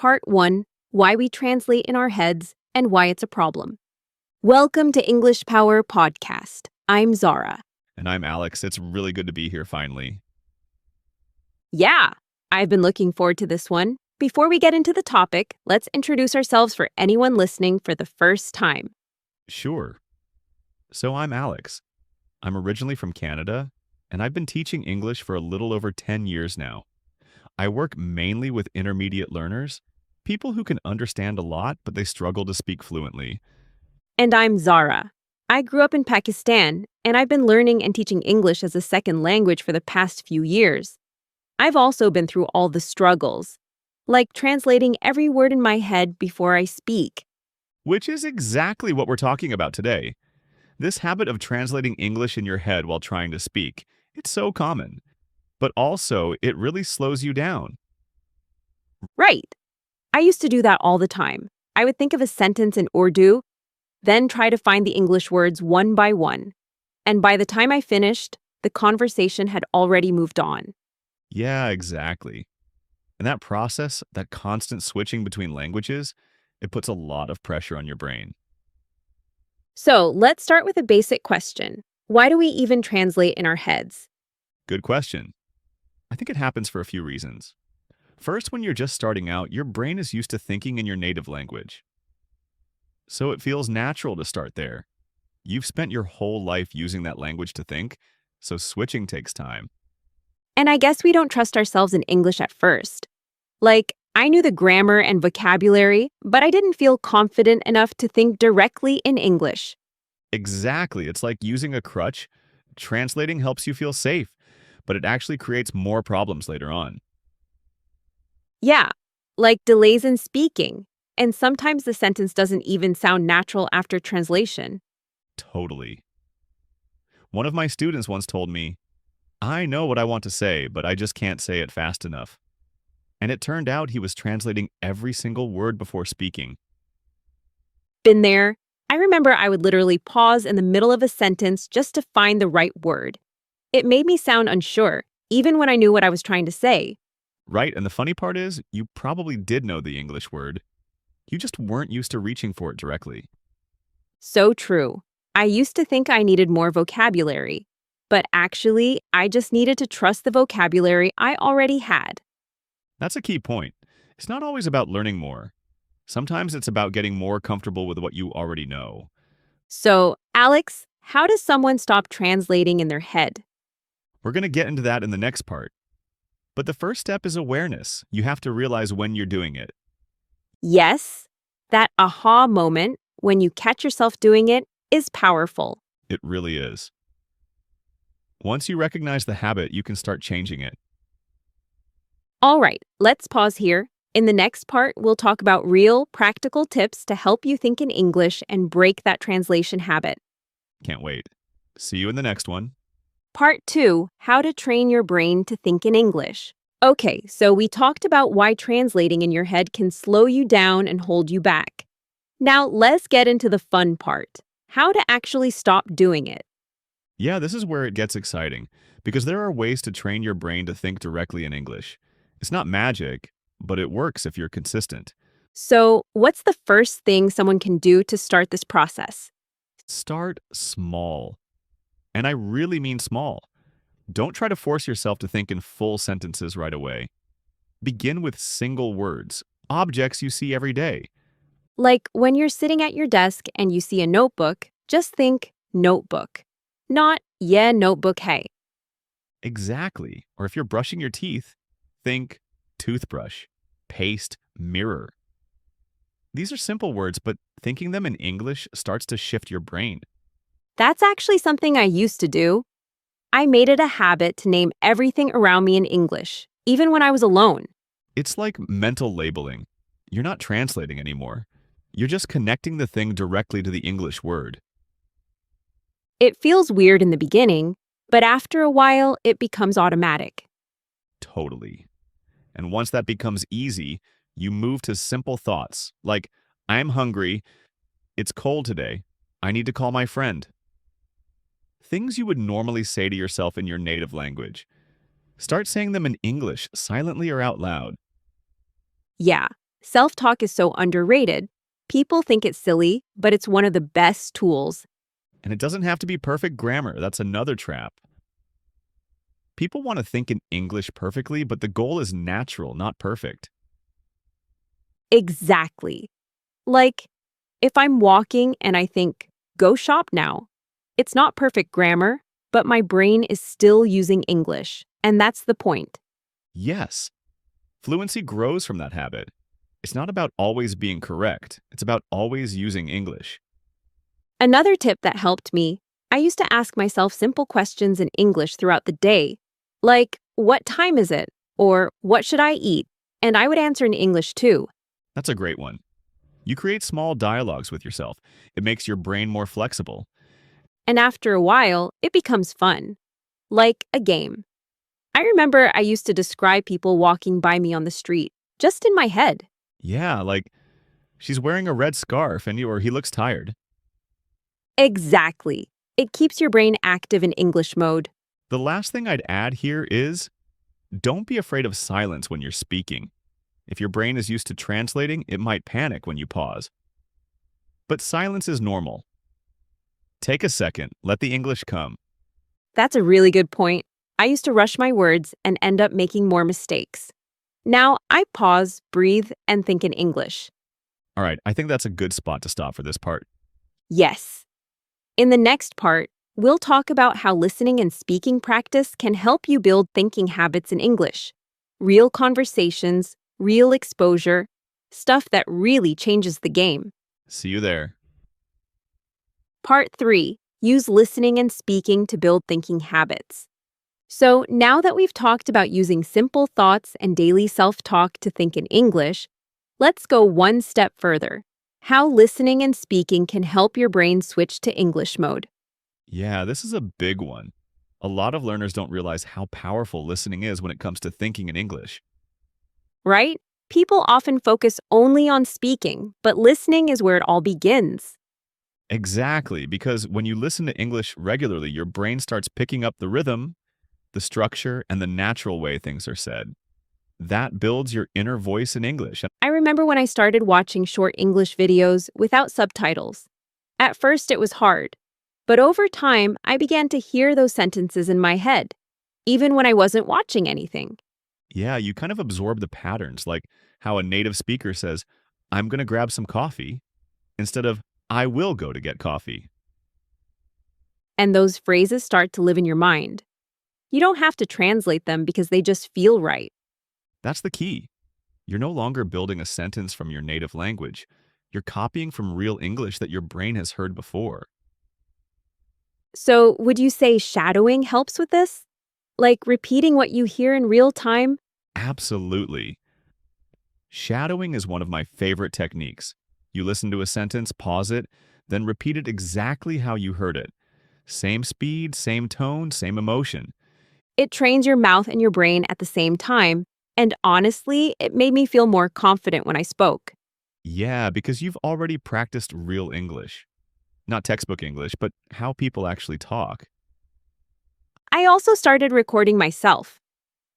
Part 1: Why We Translate in Our Heads and Why It's a Problem. Welcome to English Power Podcast. I'm Zara. And I'm Alex. It's really good to be here finally. Yeah, I've been looking forward to this one. Before we get into the topic, let's introduce ourselves for anyone listening for the first time. Sure. So I'm Alex. I'm originally from Canada, and I've been teaching English for a little over 10 years now. I work mainly with intermediate learners, people who can understand a lot, but they struggle to speak fluently. And I'm Zara. I grew up in Pakistan, and I've been learning and teaching English as a second language for the past few years. I've also been through all the struggles, like translating every word in my head before I speak. Which is exactly what we're talking about today. This habit of translating English in your head while trying to speak, it's so common. But also, it really slows you down. Right. I used to do that all the time. I would think of a sentence in Urdu, then try to find the English words one by one. And by the time I finished, the conversation had already moved on. Yeah, exactly. And that process, that constant switching between languages, it puts a lot of pressure on your brain. So let's start with a basic question. Why do we even translate in our heads? Good question. I think it happens for a few reasons. First, when you're just starting out, your brain is used to thinking in your native language. So it feels natural to start there. You've spent your whole life using that language to think, so switching takes time. And I guess we don't trust ourselves in English at first. Like, I knew the grammar and vocabulary, but I didn't feel confident enough to think directly in English. Exactly. It's like using a crutch. Translating helps you feel safe, but it actually creates more problems later on. Yeah, like delays in speaking. And sometimes the sentence doesn't even sound natural after translation. Totally. One of my students once told me, I know what I want to say, but I just can't say it fast enough. And it turned out he was translating every single word before speaking. Been there. I remember I would literally pause in the middle of a sentence just to find the right word. It made me sound unsure, even when I knew what I was trying to say. Right, and the funny part is, you probably did know the English word. You just weren't used to reaching for it directly. So true. I used to think I needed more vocabulary, but actually, I just needed to trust the vocabulary I already had. That's a key point. It's not always about learning more. Sometimes it's about getting more comfortable with what you already know. So, Alex, how does someone stop translating in their head? We're going to get into that in the next part. But the first step is awareness. You have to realize when you're doing it. Yes, that aha moment when you catch yourself doing it is powerful. It really is. Once you recognize the habit, you can start changing it. All right, let's pause here. In the next part, we'll talk about real, practical tips to help you think in English and break that translation habit. Can't wait. See you in the next one. Part 2: How to train your brain to think in English. Okay, so we talked about why translating in your head can slow you down and hold you back. Now, let's get into the fun part: how to actually stop doing it. Yeah, this is where it gets exciting, because there are ways to train your brain to think directly in English. It's not magic, but it works if you're consistent. So, what's the first thing someone can do to start this process? Start small. And I really mean small. Don't try to force yourself to think in full sentences right away. Begin with single words, objects you see every day. Like when you're sitting at your desk and you see a notebook, just think notebook, not yeah, notebook, hey. Exactly. Or if you're brushing your teeth, think toothbrush, paste, mirror. These are simple words, but thinking them in English starts to shift your brain. That's actually something I used to do. I made it a habit to name everything around me in English, even when I was alone. It's like mental labeling. You're not translating anymore. You're just connecting the thing directly to the English word. It feels weird in the beginning, but after a while, it becomes automatic. Totally. And once that becomes easy, you move to simple thoughts like, I'm hungry, it's cold today, I need to call my friend. Things you would normally say to yourself in your native language. Start saying them in English, silently or out loud. Yeah, Self-talk is so underrated. People think it's silly, but it's one of the best tools. And it doesn't have to be perfect grammar. That's another trap. People want to think in English perfectly, but the goal is natural, not perfect. Exactly. Like, if I'm walking and I think, go shop now, it's not perfect grammar, but my brain is still using English. And that's the point. Yes, fluency grows from that habit. It's not about always being correct. It's about always using English. Another tip that helped me, I used to ask myself simple questions in English throughout the day, like, what time is it? Or what should I eat? And I would answer in English too. That's a great one. You create small dialogues with yourself. It makes your brain more flexible. And after a while, it becomes fun, like a game. I remember I used to describe people walking by me on the street, just in my head. Yeah, like she's wearing a red scarf or he looks tired. Exactly. It keeps your brain active in English mode. The last thing I'd add here is don't be afraid of silence when you're speaking. If your brain is used to translating, it might panic when you pause. But silence is normal. Take a second, let the English come. That's a really good point. I used to rush my words and end up making more mistakes. Now I pause, breathe, and think in English. All right, I think that's a good spot to stop for this part. Yes. In the next part, we'll talk about how listening and speaking practice can help you build thinking habits in English. Real conversations, real exposure, stuff that really changes the game. See you there. Part 3. Use listening and speaking to build thinking habits. So now that we've talked about using simple thoughts and daily self-talk to think in English, let's go one step further. How listening and speaking can help your brain switch to English mode. Yeah, this is a big one. A lot of learners don't realize how powerful listening is when it comes to thinking in English. Right? People often focus only on speaking, but listening is where it all begins. Exactly, because when you listen to English regularly, your brain starts picking up the rhythm, the structure, and the natural way things are said. That builds your inner voice in English. I remember when I started watching short English videos without subtitles. At first, it was hard, but over time, I began to hear those sentences in my head, even when I wasn't watching anything. Yeah, you kind of absorb the patterns, like how a native speaker says, I'm going to grab some coffee, instead of, I will go to get coffee. And those phrases start to live in your mind. You don't have to translate them because they just feel right. That's the key. You're no longer building a sentence from your native language. You're copying from real English that your brain has heard before. So, would you say shadowing helps with this? Like repeating what you hear in real time? Absolutely. Shadowing is one of my favorite techniques. You listen to a sentence, pause it, then repeat it exactly how you heard it. Same speed, same tone, same emotion. It trains your mouth and your brain at the same time, and honestly, it made me feel more confident when I spoke. Yeah, because you've already practiced real English. Not textbook English, but how people actually talk. I also started recording myself.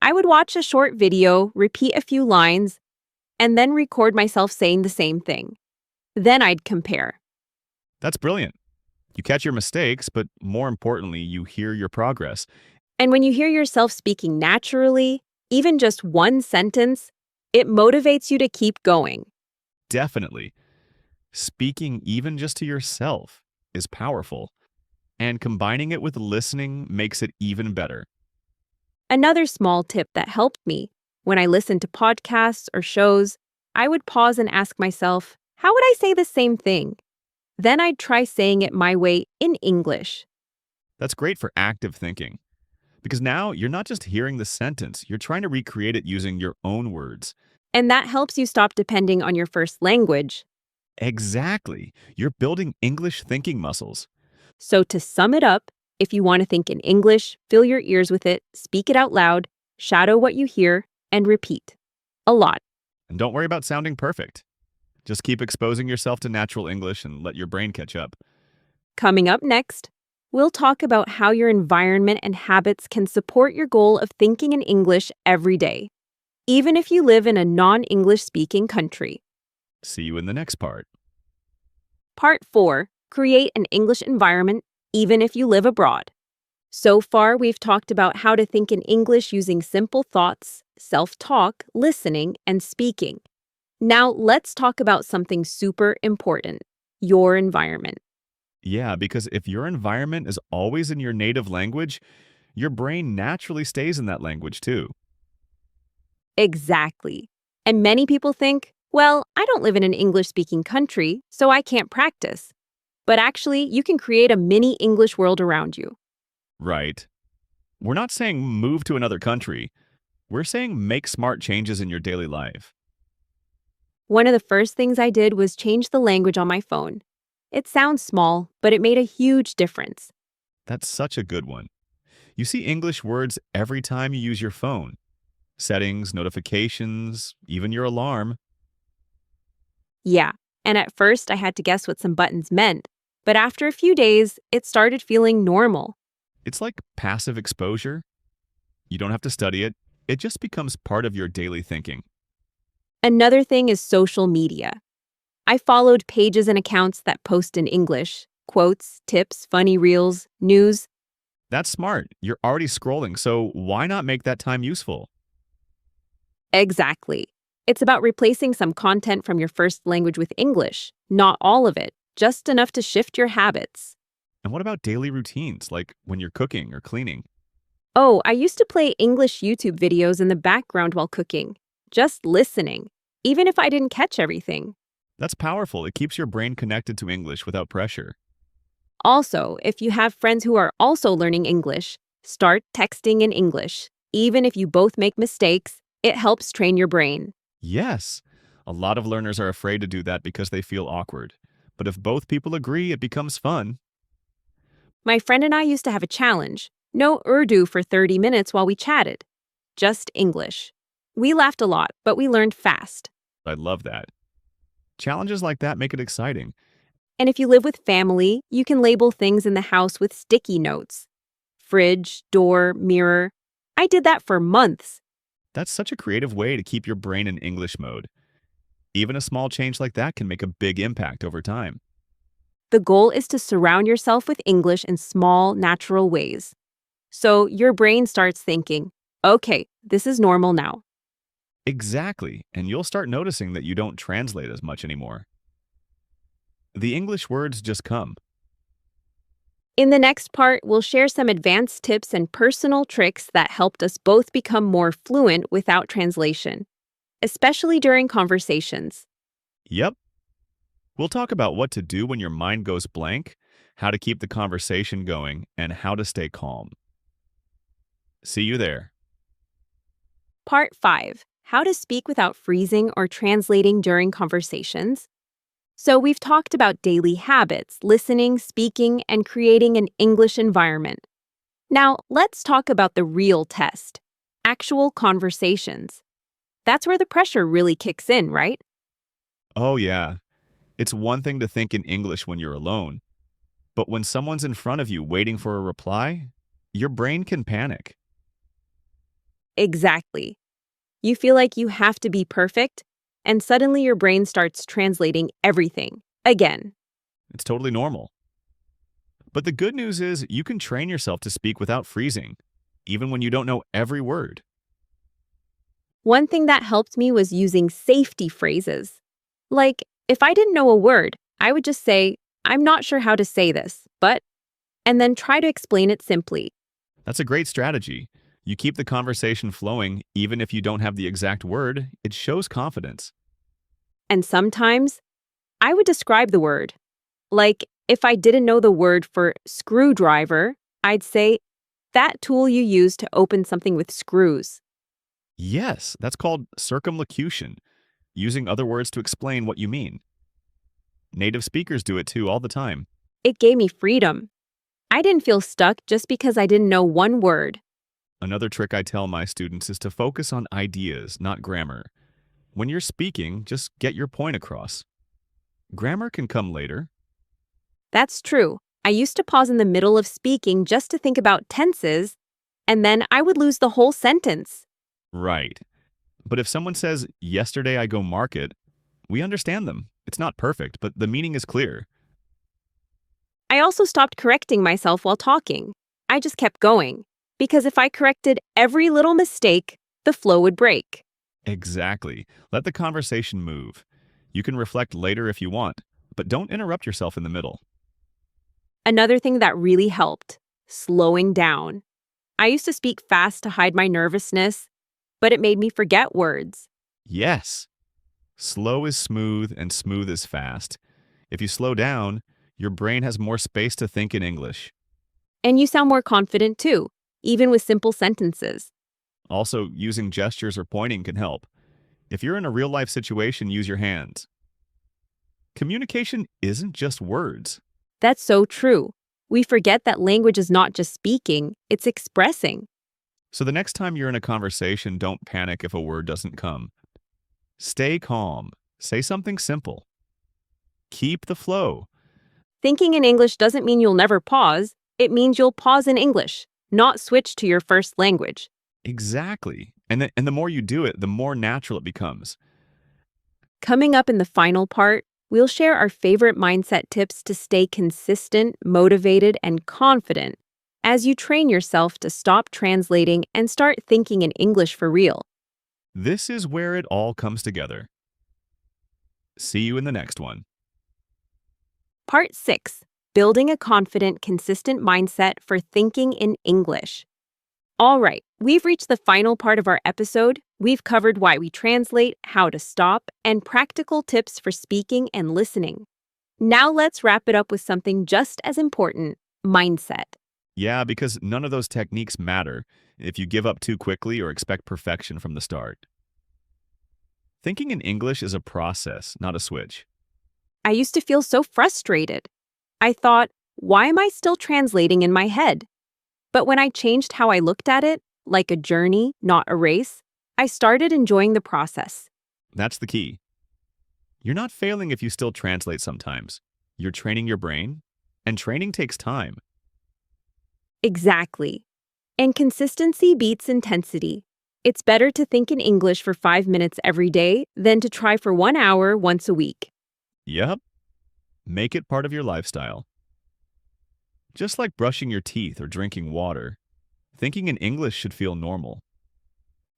I would watch a short video, repeat a few lines, and then record myself saying the same thing. Then I'd compare. That's brilliant. You catch your mistakes, but more importantly, you hear your progress. And when you hear yourself speaking naturally, even just one sentence, it motivates you to keep going. Definitely. Speaking even just to yourself is powerful, and combining it with listening makes it even better. Another small tip that helped me, when I listened to podcasts or shows, I would pause and ask myself, how would I say the same thing? Then I'd try saying it my way in English. That's great for active thinking, because now you're not just hearing the sentence, you're trying to recreate it using your own words. And that helps you stop depending on your first language. Exactly. You're building English thinking muscles. So to sum it up, if you want to think in English, fill your ears with it, speak it out loud, shadow what you hear, and repeat. A lot. And don't worry about sounding perfect. Just keep exposing yourself to natural English and let your brain catch up. Coming up next, we'll talk about how your environment and habits can support your goal of thinking in English every day. even if you live in a non-English speaking country. See you in the next part. Part 4. Create an English environment even if you live abroad. So far, we've talked about how to think in English using simple thoughts, self-talk, listening, and speaking. Now, let's talk about something super important: your environment. Yeah, because if your environment is always in your native language, your brain naturally stays in that language too. Exactly. And many people think, well, I don't live in an English-speaking country, so I can't practice. But actually, you can create a mini English world around you. Right. We're not saying move to another country. We're saying make smart changes in your daily life. One of the first things I did was change the language on my phone. It sounds small, but it made a huge difference. That's such a good one. You see English words every time you use your phone. Settings, notifications, even your alarm. Yeah, and at first I had to guess what some buttons meant, but after a few days, it started feeling normal. It's like passive exposure. You don't have to study it. It just becomes part of your daily thinking. Another thing is social media. I followed pages and accounts that post in English, quotes, tips, funny reels, news. That's smart. You're already scrolling, so why not make that time useful? Exactly. It's about replacing some content from your first language with English, not all of it, just enough to shift your habits. And what about daily routines, like when you're cooking or cleaning? Oh, I used to play English YouTube videos in the background while cooking, just listening, even if I didn't catch everything. That's powerful. It keeps your brain connected to English without pressure. Also, if you have friends who are also learning English, start texting in English. Even if you both make mistakes, it helps train your brain. Yes, a lot of learners are afraid to do that because they feel awkward. But if both people agree, it becomes fun. My friend and I used to have a challenge: no Urdu for 30 minutes while we chatted. Just English. We laughed a lot, but we learned fast. I love that. Challenges like that make it exciting. And if you live with family, you can label things in the house with sticky notes: fridge, door, mirror. I did that for months. That's such a creative way to keep your brain in English mode. Even a small change like that can make a big impact over time. The goal is to surround yourself with English in small, natural ways. So your brain starts thinking, okay, this is normal now. Exactly, and you'll start noticing that you don't translate as much anymore. The English words just come. In the next part, we'll share some advanced tips and personal tricks that helped us both become more fluent without translation, especially during conversations. Yep, we'll talk about what to do when your mind goes blank, how to keep the conversation going, and how to stay calm. See you there. Part 5. How to speak without freezing or translating during conversations. So we've talked about daily habits, listening, speaking, and creating an English environment. Now, let's talk about the real test: actual conversations. That's where the pressure really kicks in, right? Oh, yeah. It's one thing to think in English when you're alone, but when someone's in front of you waiting for a reply, your brain can panic. Exactly. You feel like you have to be perfect, and suddenly your brain starts translating everything again. It's totally normal. But the good news is you can train yourself to speak without freezing, even when you don't know every word. One thing that helped me was using safety phrases. Like, if I didn't know a word, I would just say, I'm not sure how to say this, but, and then try to explain it simply. That's a great strategy. You keep the conversation flowing even if you don't have the exact word. It shows confidence. And sometimes, I would describe the word. Like, if I didn't know the word for screwdriver, I'd say, that tool you use to open something with screws. Yes, that's called circumlocution, using other words to explain what you mean. Native speakers do it too all the time. It gave me freedom. I didn't feel stuck just because I didn't know one word. Another trick I tell my students is to focus on ideas, not grammar. When you're speaking, just get your point across. Grammar can come later. That's true. I used to pause in the middle of speaking just to think about tenses, and then I would lose the whole sentence. Right. But if someone says, yesterday I go market, we understand them. It's not perfect, but the meaning is clear. I also stopped correcting myself while talking. I just kept going, because if I corrected every little mistake, the flow would break. Exactly. Let the conversation move. You can reflect later if you want, but don't interrupt yourself in the middle. Another thing that really helped, slowing down. I used to speak fast to hide my nervousness, but it made me forget words. Yes. Slow is smooth and smooth is fast. If you slow down, your brain has more space to think in English. And you sound more confident too, even with simple sentences. Also, using gestures or pointing can help. If you're in a real life situation, use your hands. Communication isn't just words. That's so true. We forget that language is not just speaking, it's expressing. So the next time you're in a conversation, don't panic if a word doesn't come. Stay calm. Say something simple. Keep the flow. Thinking in English doesn't mean you'll never pause, it means you'll pause in English, not switch to your first language. Exactly. And the more you do it, the more natural it becomes. Coming up in the final part, we'll share our favorite mindset tips to stay consistent, motivated, and confident as you train yourself to stop translating and start thinking in English for real. This is where it all comes together. See you in the next one. Part 6, Building a Confident, Consistent Mindset for Thinking in English. All right, we've reached the final part of our episode. We've covered why we translate, how to stop, and practical tips for speaking and listening. Now let's wrap it up with something just as important, mindset. Yeah, because none of those techniques matter if you give up too quickly or expect perfection from the start. Thinking in English is a process, not a switch. I used to feel so frustrated. I thought, why am I still translating in my head? But when I changed how I looked at it, like a journey, not a race, I started enjoying the process. That's the key. You're not failing if you still translate sometimes. You're training your brain, and training takes time. Exactly. And consistency beats intensity. It's better to think in English for 5 minutes every day than to try for 1 hour once a week. Yep. Make it part of your lifestyle. Just like brushing your teeth or drinking water, thinking in English should feel normal.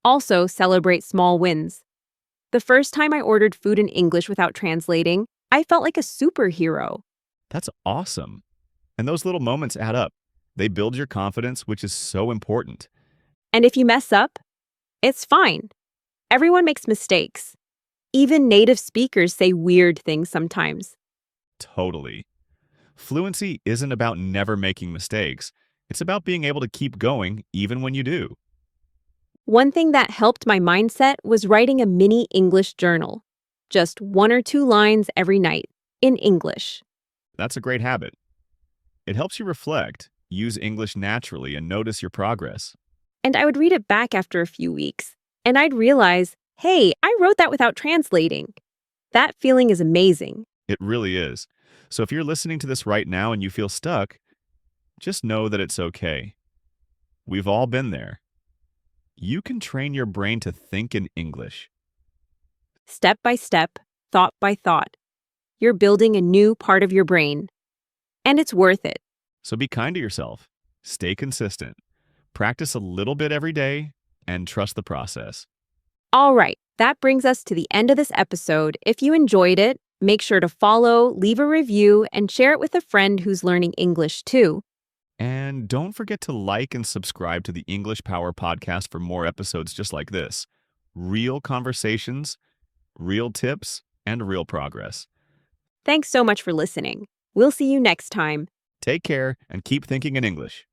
Also, celebrate small wins. The first time I ordered food in English without translating, I felt like a superhero. That's awesome. And those little moments add up. They build your confidence, which is so important. And if you mess up, it's fine. Everyone makes mistakes. Even native speakers say weird things sometimes. Totally. Fluency isn't about never making mistakes. It's about being able to keep going even when you do. One thing that helped my mindset was writing a mini English journal. Just 1 or 2 lines every night, in English. That's a great habit. It helps you reflect, use English naturally, and notice your progress. And I would read it back after a few weeks, and I'd realize, hey, I wrote that without translating. That feeling is amazing. It really is. So if you're listening to this right now and you feel stuck, just know that it's okay. We've all been there. You can train your brain to think in English. Step by step, thought by thought. You're building a new part of your brain. And it's worth it. So be kind to yourself. Stay consistent. Practice a little bit every day and trust the process. All right, that brings us to the end of this episode. If you enjoyed it, make sure to follow, leave a review, and share it with a friend who's learning English too. And don't forget to like and subscribe to the English Power Podcast for more episodes just like this. Real conversations, real tips, and real progress. Thanks so much for listening. We'll see you next time. Take care and keep thinking in English.